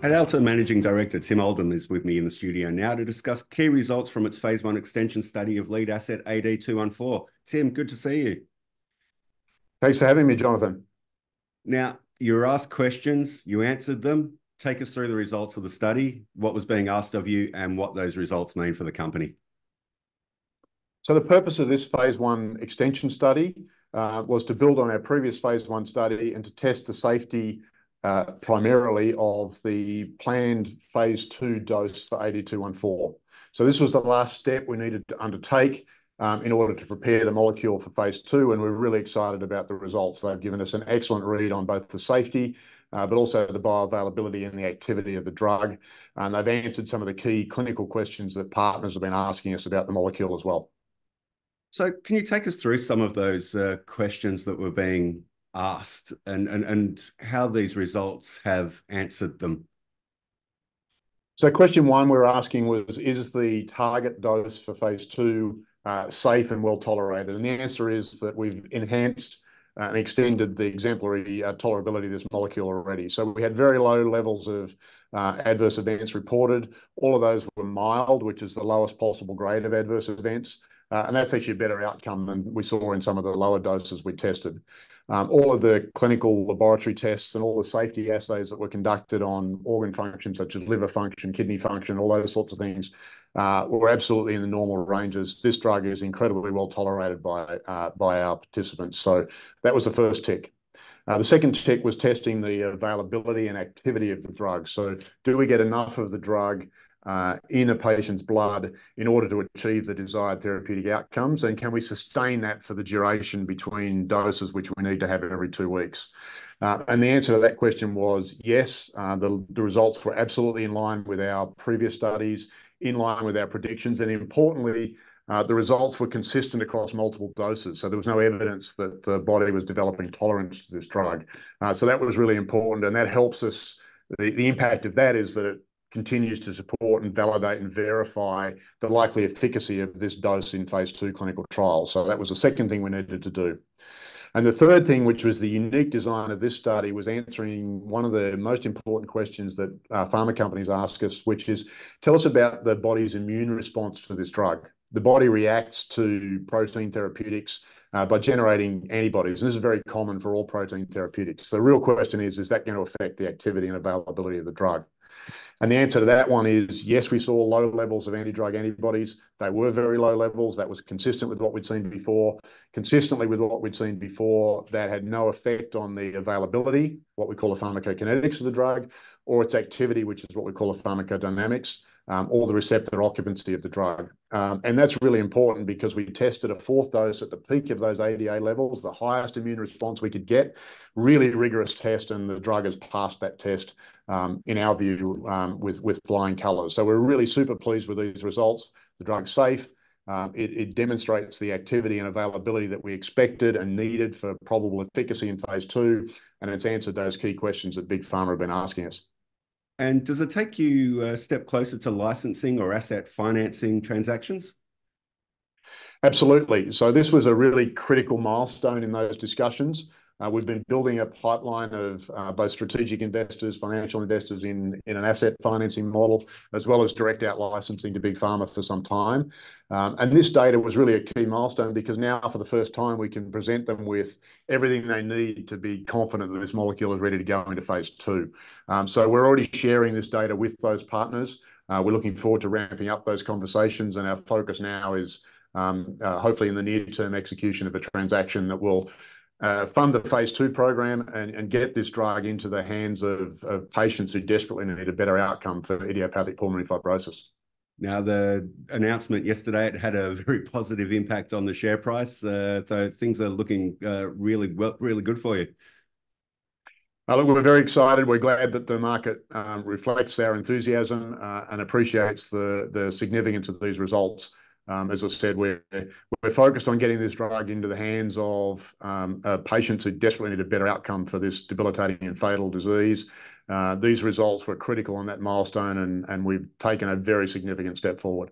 AdAlta Managing Director Tim Oldham is with me in the studio now to discuss key results from its phase 1 extension study of lead asset AD214. Tim, good to see you. Thanks for having me, Jonathan. Now, you were asked questions, you answered them. Take us through the results of the study, what was being asked of you, and what those results mean for the company. So the purpose of this phase 1 extension study was to build on our previous phase 1 study and to test the safety primarily of the planned phase 2 dose for AD214. So this was the last step we needed to undertake in order to prepare the molecule for phase 2, and we're really excited about the results. They've given us an excellent read on both the safety, but also the bioavailability and the activity of the drug. And they've answered some of the key clinical questions that partners have been asking us about the molecule as well. So can you take us through some of those questions that were being asked and how these results have answered them? So question one we're asking was, is the target dose for phase 2 safe and well tolerated? And the answer is that we've enhanced and extended the exemplary tolerability of this molecule already. So we had very low levels of adverse events reported. All of those were mild, which is the lowest possible grade of adverse events. And that's actually a better outcome than we saw in some of the lower doses we tested. All of the clinical laboratory tests and all the safety assays that were conducted on organ function, such as liver function, kidney function, all those sorts of things, were absolutely in the normal ranges. This drug is incredibly well tolerated by our participants. So that was the first tick. The second tick was testing the availability and activity of the drug. So do we get enough of the drug in a patient's blood in order to achieve the desired therapeutic outcomes, and can we sustain that for the duration between doses, which we need to have every 2 weeks? And the answer to that question was yes. The results were absolutely in line with our previous studies, in line with our predictions, and importantly, the results were consistent across multiple doses. So there was no evidence that the body was developing tolerance to this drug. So that was really important, and that helps us. The impact of that is that it continues to support and validate and verify the likely efficacy of this dose in phase 2 clinical trials. So that was the second thing we needed to do. And the third thing, which was the unique design of this study, was answering one of the most important questions that pharma companies ask us, which is, tell us about the body's immune response to this drug. The body reacts to protein therapeutics by generating antibodies. And this is very common for all protein therapeutics. The real question is that going to affect the activity and availability of the drug? And the answer to that one is yes, we saw low levels of anti-drug antibodies. They were very low levels. That was consistent with what we'd seen before. Consistently with what we'd seen before, that had no effect on the availability, what we call the pharmacokinetics of the drug, or its activity, which is what we call the pharmacodynamics, or the receptor occupancy of the drug. And that's really important because we tested a 4th dose at the peak of those ADA levels, the highest immune response we could get. Really rigorous test, and the drug has passed that test, in our view, with flying colours. So we're really super pleased with these results. The drug's safe. It demonstrates the activity and availability that we expected and needed for probable efficacy in phase 2, and it's answered those key questions that Big Pharma have been asking us. And does it take you a step closer to licensing or asset financing transactions? Absolutely. So this was a really critical milestone in those discussions. We've been building a pipeline of both strategic investors, financial investors in an asset financing model, as well as direct out licensing to Big Pharma for some time. And this data was really a key milestone because now for the first time we can present them with everything they need to be confident that this molecule is ready to go into phase 2. So we're already sharing this data with those partners. We're looking forward to ramping up those conversations, and our focus now is hopefully in the near-term execution of a transaction that will fund the phase 2 program and get this drug into the hands of patients who desperately need a better outcome for idiopathic pulmonary fibrosis. Now, the announcement yesterday, it had a very positive impact on the share price. So things are looking really good for you. Look, we're very excited. We're glad that the market reflects our enthusiasm and appreciates the significance of these results. As I said, we're focused on getting this drug into the hands of patients who desperately need a better outcome for this debilitating and fatal disease. These results were critical on that milestone, and we've taken a very significant step forward.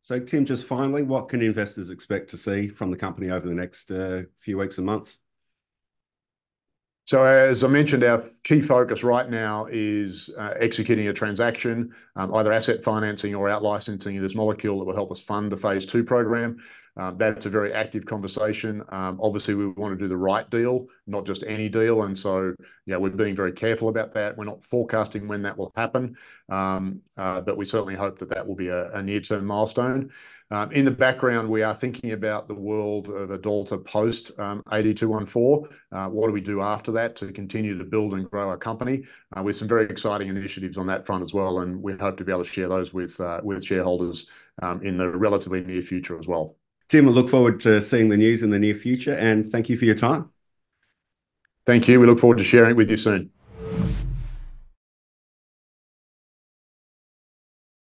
So, Tim, just finally, what can investors expect to see from the company over the next few weeks and months? So as I mentioned, our key focus right now is executing a transaction, either asset financing or out licensing this molecule that will help us fund the phase 2 program. That's a very active conversation. Obviously, we want to do the right deal, not just any deal. And so, yeah, we're being very careful about that. We're not forecasting when that will happen, but we certainly hope that that will be a near-term milestone. In the background, we are thinking about the world of AdAlta post AD214. What do we do after that to continue to build and grow our company? With some very exciting initiatives on that front as well, and we hope to be able to share those with shareholders in the relatively near future as well. Tim, I look forward to seeing the news in the near future, and thank you for your time. Thank you. We look forward to sharing it with you soon.